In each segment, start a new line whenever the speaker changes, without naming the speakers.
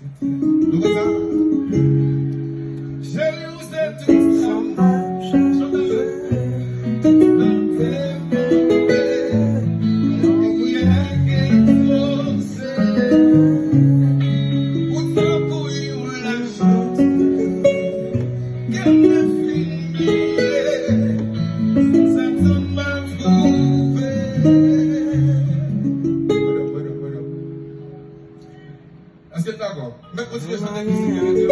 Nou kon sa? Chéri ou se tout sa map chanje, tout sa te manke, yon pouye kek fose, ou tan pou yon la chante, ken me fin miye, sa te map trouve. Est-ce que tu es d'accord? Mais continue à chanter musique avec Dieu.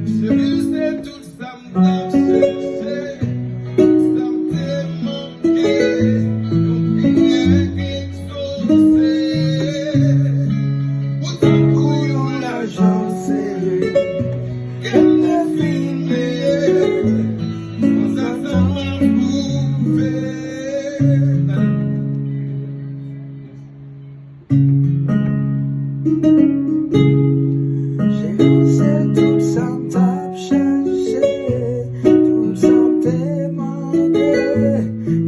Chérie, c'est tout ça m't'a cherché, ça m'te manqué, yon priye kek chose, autant pou yon la chance, ken me fin miye, sa te map trouve.
C'est tout ça t'a cherché, tout ça t'est manqué,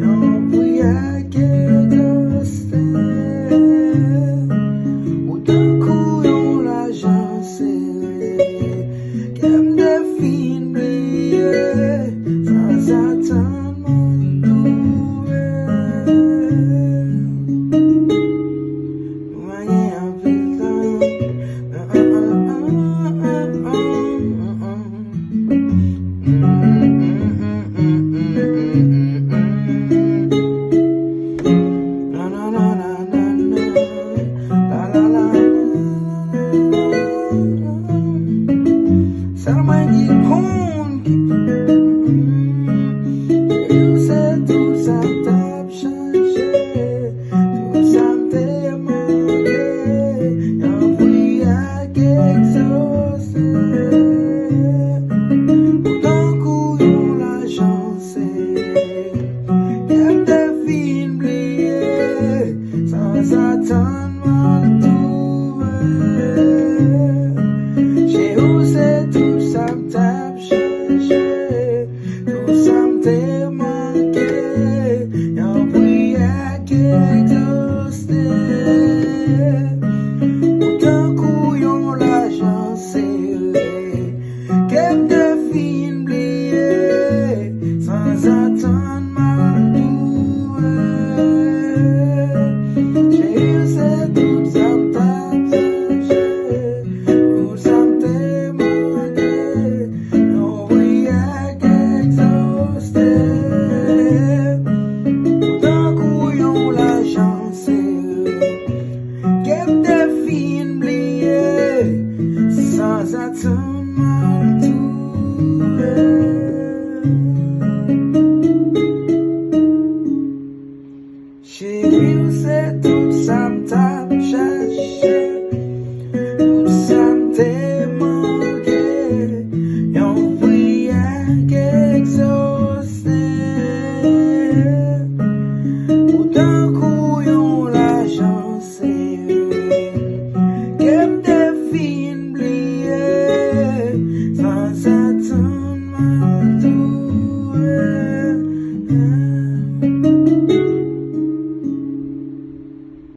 yon prière que t'ostais, ou d'un coup yon lajan sere, qu'aime de fin briller, sans attendre mon nouvelle. Un putain. Selman dit qu'on c'est tout ça t'a changé, tout ça t'est manqué, yon prière qu'exaucé, autant coup yon la chance, qu'elle te fin briller, sans attendre mal trouver. Chez où c'est tout ça t'a changé, tout ça t'est manqué, yon prière qu'exaucé, autant coup yon lajan sere, qu'elle te fin briller, sans attendre mal trouver. Chez où c'est tout ça t'a changé, tout ça t'est manqué, yon prière qu'exaucé, autant coup yon lajan sere, qu'elle te fin briller, sans attendre mal trouver. Chérie, c'est tout ça t'a cherché, tout ça t'est manqué, yon prière qu'exaucé, autant coup yon lajan sere, qu'elle te fin